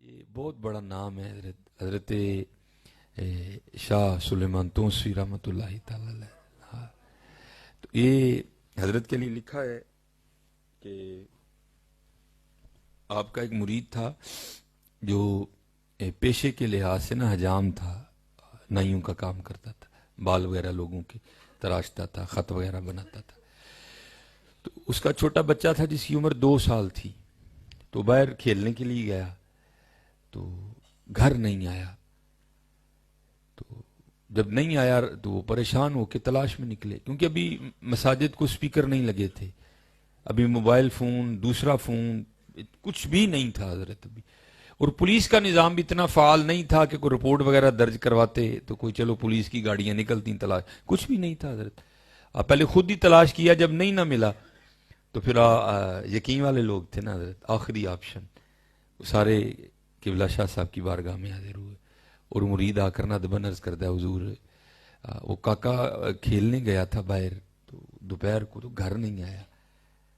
یہ بہت بڑا نام ہے حضرت شاہ سلیمان توسی رحمۃ اللہ تعالی علیہ. ہاں تو یہ حضرت کے لیے لکھا ہے کہ آپ کا ایک مرید تھا جو پیشے کے لحاظ سے نا حجام تھا، نائیوں کا کام کرتا تھا، بال وغیرہ لوگوں کے تراشتا تھا، خط وغیرہ بناتا تھا. تو اس کا چھوٹا بچہ تھا جس کی عمر 2 سال تھی، تو باہر کھیلنے کے لیے گیا تو گھر نہیں آیا. تو جب نہیں آیا تو وہ پریشان ہو کے تلاش میں نکلے، کیونکہ ابھی مساجد کو سپیکر نہیں لگے تھے، ابھی موبائل فون، دوسرا فون کچھ بھی نہیں تھا حضرت ابھی، اور پولیس کا نظام بھی اتنا فعال نہیں تھا کہ کوئی رپورٹ وغیرہ درج کرواتے تو کوئی چلو پولیس کی گاڑیاں نکلتی تلاش، کچھ بھی نہیں تھا حضرت. آپ پہلے خود ہی تلاش کیا، جب نہیں نہ ملا تو پھر یقین والے لوگ تھے نا حضرت، آخری آپشن سارے قبلہ شاہ صاحب کی بارگاہ میں حاضر ہوئے، اور مرید آ کر ندبن عرض کردہ حضور وہ کاکا کھیلنے گیا تھا باہر، تو دوپہر کو تو گھر نہیں آیا،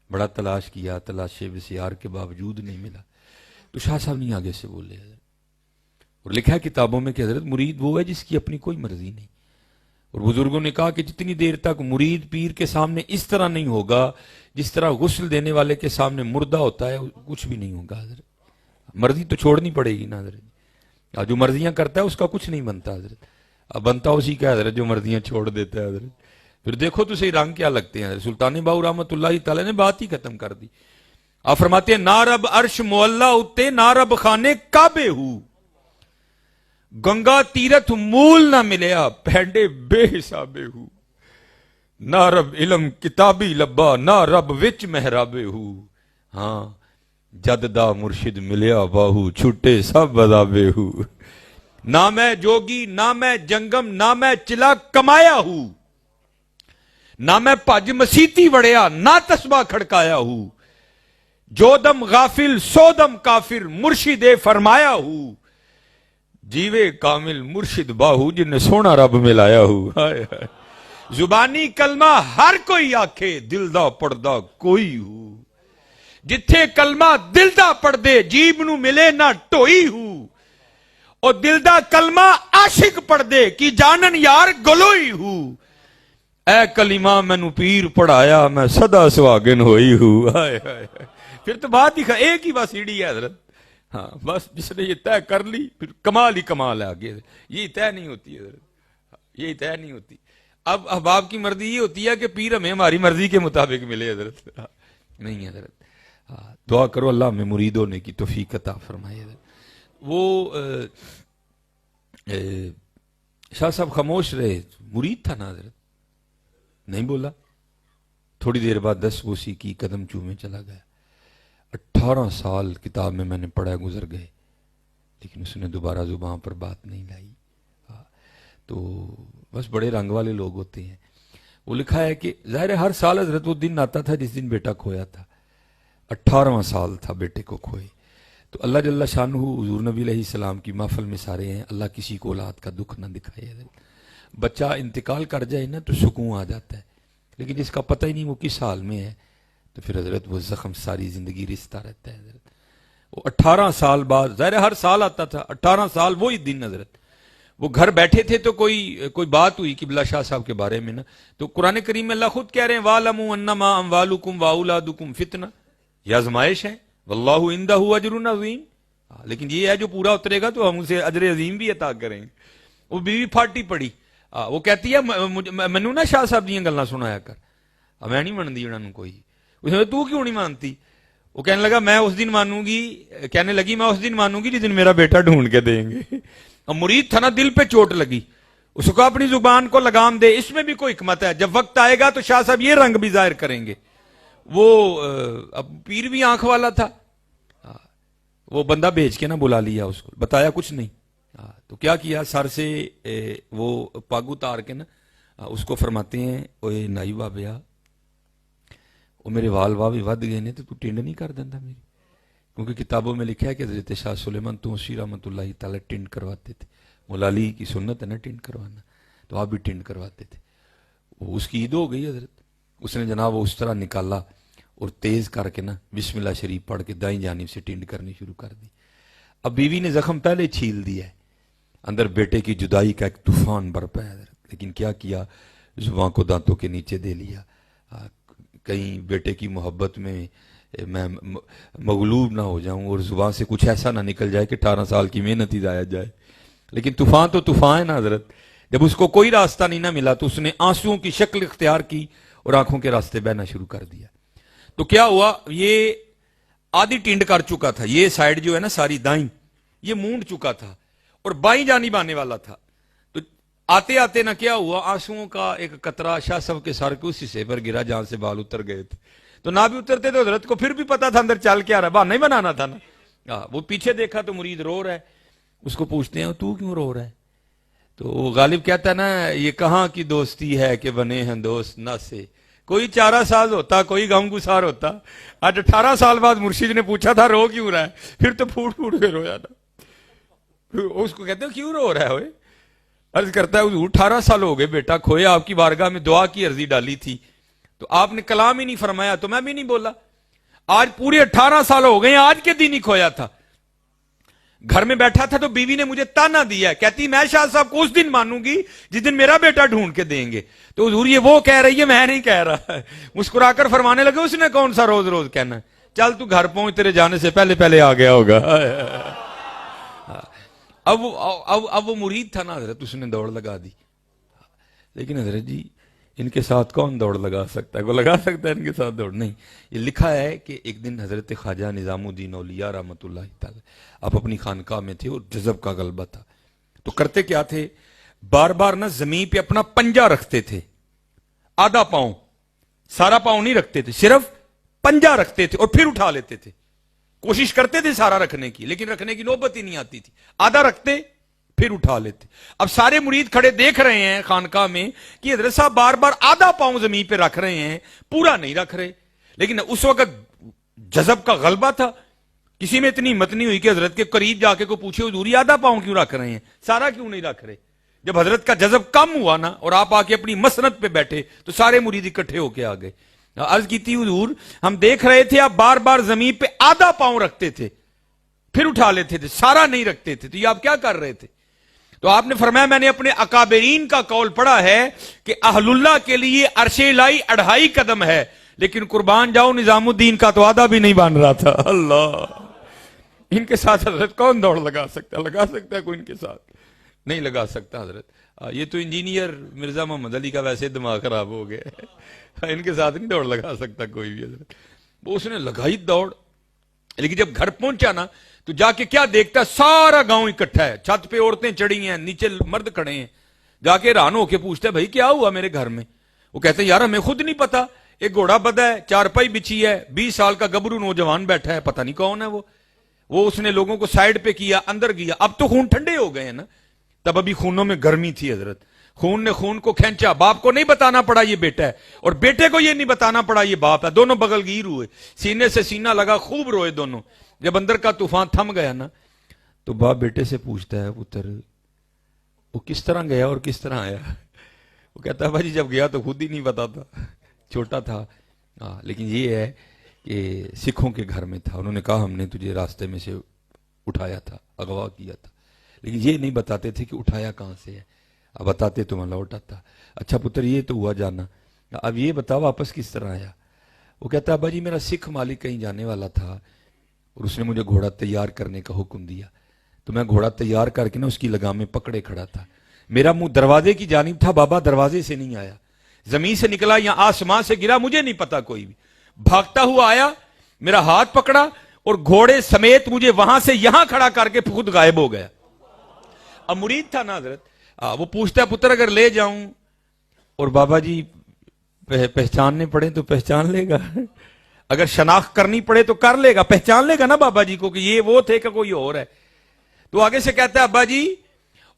بڑا تلاش کیا، تلاش بسیار کے باوجود نہیں ملا. تو شاہ صاحب نہیں آگے سے بولے حضرت، اور لکھا ہے کتابوں میں کہ حضرت مرید وہ ہے جس کی اپنی کوئی مرضی نہیں. اور بزرگوں نے کہا کہ جتنی دیر تک مرید پیر کے سامنے اس طرح نہیں ہوگا جس طرح غسل دینے والے کے سامنے مردہ ہوتا ہے، کچھ بھی نہیں ہوگا حضرت. مرضی تو چھوڑنی پڑے گی نا حضرت، جو مرضیاں کرتا ہے اس کا کچھ نہیں بنتا حضرت، اب بنتا اسی کا حضرت جو مرضیاں چھوڑ دیتا ہے حضرت. پھر دیکھو تو صحیح رنگ کیا لگتے ہیں حضرت. سلطان باہو رحمۃ اللہ تعالی نے بات ہی ختم کر دی. آپ فرماتے ہیں نہ رب عرش معلّہ اتے نہ رب خانے کعبے ہو، گنگا تیرتھ مول نہ ملیا پینڈے بے حسابے ہو، نہ رب علم کتابی لبا نہ رب وچ محرابے ہو، ہاں جد دا مرشد ملیا باہو چھٹے سب عذابے ہو، نہ میں جوگی نہ میں جنگم نہ میں چلا کمایا ہوں، نہ میں پج مسیتی وڑیا نہ تسبہ کھڑکایا ہوں، جو دم غافل سو دم کافر مرشد فرمایا ہوں، جیوے کامل مرشد باہو جن نے سونا رب ملایا ہو. زبانی کلمہ ہر کوئی آکھے دل دا پڑھدا کوئی ہو، جتھے کلمہ دل دا پڑھ دے جیب نو ملے نہ ٹوئی ہو، اور دل دا کلمہ عاشق پڑھ دے کی جانن یار گلوئی ہو، اے کلمہ مینو پیر پڑھایا میں صدا سواگن ہوئی ہوں. پھر تو بات ہی ایک ہی بس سیڑھی ہے حضرت. ہاں بس جس نے یہ طے کر لی پھر کمال ہی کمال ہے آگے. یہ طے نہیں ہوتی حضرت، یہ طے نہیں ہوتی. اب احباب کی مرضی یہ ہوتی ہے کہ پیر ہمیں ہماری مرضی کے مطابق ملے حضرت، نہیں حضرت. دعا کرو اللہ ہمیں مرید ہونے کی توفیق عطا فرمائے حضرت. وہ شاہ صاحب خاموش رہے، مرید تھا نا حضرت، نہیں بولا. تھوڑی دیر بعد 10 بوسی کی قدم چومے چلا گیا. 18 سال کتاب میں نے پڑھا گزر گئے، لیکن اس نے دوبارہ زبان پر بات نہیں لائی. تو بس بڑے رنگ والے لوگ ہوتے ہیں. وہ لکھا ہے کہ ظاہر ہے ہر سال حضرت وہ دن آتا تھا جس دن بیٹا کھویا تھا. 18واں سال تھا بیٹے کو کھوئے. تو اللہ جل شانہ حضور نبی علیہ السلام کی محفل میں سارے ہیں، اللہ کسی کو اولاد کا دکھ نہ دکھائے حضرت. بچہ انتقال کر جائے نا تو سکون آ جاتا ہے، لیکن جس کا پتہ ہی نہیں وہ کس حال میں ہے تو پھر حضرت وہ زخم ساری زندگی رستا رہتا ہے حضرت. وہ 18 سال بعد، ظاہر ہر سال آتا تھا، 18 سال وہی دن حضرت. وہ گھر بیٹھے تھے تو کوئی بات ہوئی قبلہ شاہ صاحب کے بارے میں نا، تو قرآن کریم میں اللہ خود کہہ رہے ہیں وَاعْلَمُوا أَنَّمَا أَمْوَالُكُمْ وَأَوْلَادُكُمْ فِتْنَةٌ، یہ آزمائش ہے، وَاللَّهُ عِندَهُ أَجْرٌ عَظِيمٌ. لیکن یہ ہے جو پورا اترے گا تو ہم اسے اجر عظیم بھی عطا کریں گے. وہ بیوی پھاٹی پڑی، وہ کہتی ہے منو نا شاہ صاحب دیاں گلاں سنایا کر، میں نہیں مانتی انہوں نے کوئی. اس نے تو کیوں نہیں مانتی؟ وہ کہنے لگا میں اس دن مانوں گی، کہنے لگی میں اس دن مانوں گی جس دن میرا بیٹا ڈھونڈ کے دیں گے. اب مرید تھا نا، دل پہ چوٹ لگی، اس کو اپنی زبان کو لگام دے. اس میں بھی کوئی حکمت ہے، جب وقت آئے گا تو شاہ صاحب یہ رنگ بھی ظاہر کریں گے. وہ اب پیر بھی آنکھ والا تھا، وہ بندہ بھیج کے نا بلا لیا اس کو، بتایا کچھ نہیں. تو کیا کیا، سر سے وہ پگ اتار کے نا اس کو فرماتے ہیں اوے نائی بابیا، وہ میرے وال واہ بھی ود گئے نے تو ٹنڈ نہیں کر دینا میری. کیونکہ کتابوں میں لکھا ہے کہ حضرت شاہ سلیمان توسی رحمۃ اللہ تعالی ٹنڈ کرواتے تھے. مولا علی کی سنت ہے نا ٹنڈ کروانا، تو آپ بھی ٹنڈ کرواتے تھے. وہ اس کی عید ہو گئی حضرت. اس نے جناب وہ اس طرح نکالا اور تیز کر کے نا بسم اللہ شریف پڑھ کے دائیں جانب سے ٹنڈ کرنی شروع کر دی. اب بیوی نے زخم پہلے چھیل دیا ہے, اندر بیٹے کی جدائی کا ایک طوفان برپا ہے, لیکن کیا کیا, زبان کو دانتوں کے نیچے دے لیا. کہیں بیٹے کی محبت میں میں مغلوب نہ ہو جاؤں اور زبان سے کچھ ایسا نہ نکل جائے کہ 18 سال کی محنت ہی ضائع جائے. لیکن طوفان تو طوفان ہے نا حضرت. جب اس کو کوئی راستہ نہیں نہ ملا تو اس نے آنسوؤں کی شکل اختیار کی اور آنکھوں کے راستے بہنا شروع کر دیا. تو کیا ہوا, یہ آدھی ٹینڈ کر چکا تھا, یہ سائیڈ جو ہے نا ساری دائیں یہ مونڈ چکا تھا اور بائیں جانب آنے والا تھا. تو آتے آتے نہ کیا ہوا, آنسوؤں کا ایک قطرہ شاہ صاحب کے سر کے اس حصے پر گرا جہاں سے بال اتر گئے تھے. تو نہ بھی اترتے تو حضرت کو پھر بھی پتا تھا اندر چل کے آ رہا, بہانا ہی بنانا تھا نا. وہ پیچھے دیکھا تو مرید رو رہا ہے. اس کو پوچھتے ہیں تو کیوں رو رہا ہے؟ تو وہ غالب کہتا ہے نا, یہ کہاں کی دوستی ہے کہ بنے ہیں دوست نہ سے. کوئی چارہ ساز ہوتا, کوئی غم گسار ہوتا. آج 18 سال بعد مرشد نے پوچھا تھا رو کیوں رہا ہے, پھر تو پھوٹ پھوٹ کے رویا تھا. اس کو کہتے ہیں کیوں رو رہا ہے ہوئے؟ عرض کرتا ہے حضور 18 سال ہو گئے بیٹا کھوئے, آپ کی بارگاہ میں دعا کی عرضی ڈالی تھی تو آپ نے کلام ہی نہیں فرمایا تو میں بھی نہیں بولا. آج پورے 18 سال ہو گئے, آج کے دن ہی کھویا تھا. گھر میں بیٹھا تھا تو بیوی نے مجھے تانا دیا ہے, کہتی میں شاہ صاحب کو اس دن مانوں گی جس دن میرا بیٹا ڈھونڈ کے دیں گے. تو حضور یہ وہ کہہ رہی ہے, میں نہیں کہہ رہا. مسکرا کر فرمانے لگے اس نے کون سا روز روز کہنا ہے, چل تو گھر پہنچ, تیرے جانے سے پہلے پہلے آ گیا ہوگا. اب وہ مرید تھا نا حضرت, اس نے دوڑ لگا دی. لیکن حضرت جی ان کے ساتھ کون دوڑ لگا سکتا ہے؟ وہ لگا سکتا ہے ان کے ساتھ دوڑ؟ نہیں. یہ لکھا ہے کہ ایک دن حضرت خواجہ نظام الدین اولیاء رحمۃ اللہ تعالی آپ اپنی خانقاہ میں تھے اور جذب کا غلبہ تھا. تو کرتے کیا تھے, بار بار نا زمین پہ اپنا پنجہ رکھتے تھے, آدھا پاؤں, سارا پاؤں نہیں رکھتے تھے, صرف پنجہ رکھتے تھے اور پھر اٹھا لیتے تھے. کوشش کرتے تھے سارا رکھنے کی, لیکن رکھنے کی نوبت ہی نہیں آتی تھی. آدھا رکھتے پھر اٹھا لیتے. اب سارے مرید کھڑے دیکھ رہے ہیں خانقاہ میں کہ حضرت صاحب بار بار آدھا پاؤں زمین پہ رکھ رہے ہیں, پورا نہیں رکھ رہے. لیکن اس وقت جذب کا غلبہ تھا, کسی میں اتنی ہمت نہیں ہوئی کہ حضرت کے قریب جا کے کو پوچھے حضور یہ آدھا پاؤں کیوں رکھ رہے ہیں, سارا کیوں نہیں رکھ رہے. جب حضرت کا جذب کم ہوا نا اور آپ آ کے اپنی مسند پہ بیٹھے تو سارے مرید اکٹھے ہو کے آ گئے. عرض کی تھی حضور ہم دیکھ رہے تھے آپ بار بار زمین پہ آدھا پاؤں رکھتے تھے پھر اٹھا لیتے تھے, سارا نہیں رکھتے تھے, تو یہ آپ کیا کر رہے تھے؟ تو آپ نے فرمایا میں نے اپنے اکابرین کا قول پڑھا ہے کہ اہل اللہ کے لیے عرش الہی 2.5 قدم ہے, لیکن قربان جاؤ نظام الدین کا تو آدھا بھی نہیں بن رہا تھا. اللہ, ان کے ساتھ حضرت کون دوڑ لگا سکتا ہے؟ لگا سکتا ہے کوئی ان کے ساتھ؟ نہیں لگا سکتا حضرت. یہ تو انجینئر مرزا محمد علی کا ویسے دماغ خراب ہو گیا ہے, ان کے ساتھ نہیں دوڑ لگا سکتا کوئی بھی حضرت. وہ اس نے لگائی دوڑ, لیکن جب گھر پہنچا نا تو جا کے کیا دیکھتا ہے, سارا گاؤں اکٹھا ہے, چھت پہ عورتیں چڑھی ہیں, نیچے مرد کھڑے ہیں. جا کے حیران ہو کے پوچھتا ہے بھائی کیا ہوا میرے گھر میں؟ وہ کہتے ہیں یار ہمیں خود نہیں پتا, ایک گھوڑا بدھا ہے, چارپائی بچھی ہے, 20 سال کا گبرو نوجوان بیٹھا ہے, پتہ نہیں کون ہے وہ اس نے لوگوں کو سائیڈ پہ کیا, اندر گیا. اب تو خون ٹھنڈے ہو گئے ہیں نا, تب ابھی خونوں میں گرمی تھی حضرت. خون نے خون کو کھینچا, باپ کو نہیں بتانا پڑا یہ بیٹا ہے, اور بیٹے کو یہ نہیں بتانا پڑا یہ باپ ہے. دونوں بغل گیر ہوئے, سینے سے سینہ لگا, خوب روئے دونوں. جب اندر کا طوفان تھم گیا نا تو باپ بیٹے سے پوچھتا ہے پتر وہ کس طرح گیا اور کس طرح آیا؟ وہ کہتا ہے بھائی جب گیا تو خود ہی نہیں پتا تھا, چھوٹا تھا. لیکن یہ ہے کہ سکھوں کے گھر میں تھا, انہوں نے کہا ہم نے تجھے راستے میں سے اٹھایا تھا, اغوا کیا تھا, لیکن یہ نہیں بتاتے تھے کہ اٹھایا کہاں سے ہے. اب بتاتے تو میں لوٹ آتا. اچھا پتر یہ تو ہوا جانا, اب یہ بتا واپس کس طرح آیا؟ وہ کہتا ہے بھائی میرا سکھ مالک کہیں جانے والا تھا اور اس نے مجھے گھوڑا تیار کرنے کا حکم دیا, تو میں گھوڑا تیار کر کے نا اس کی لگامیں پکڑے کھڑا تھا. میرا منہ دروازے کی جانب تھا, بابا دروازے سے نہیں آیا, زمین سے نکلا یا آسمان سے گرا مجھے نہیں پتا کوئی بھی. بھاگتا ہوا آیا, میرا ہاتھ پکڑا اور گھوڑے سمیت مجھے وہاں سے یہاں کھڑا کر کے خود غائب ہو گیا. اب مرید تھا نا حضرت, وہ پوچھتا ہے پتر اگر لے جاؤں اور بابا جی پہچاننے پڑے تو پہچان لے گا, اگر شناخت کرنی پڑے تو کر لے گا, پہچان لے گا نا بابا جی کو کہ یہ وہ تھے کہ کوئی اور ہے. تو آگے سے کہتا ہے ابا جی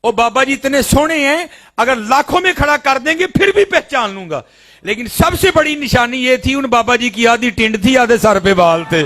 او بابا جی اتنے سونے ہیں, اگر لاکھوں میں کھڑا کر دیں گے پھر بھی پہچان لوں گا, لیکن سب سے بڑی نشانی یہ تھی ان بابا جی کی آدھی ٹنڈ تھی, آدھے سر پہ بال تھے.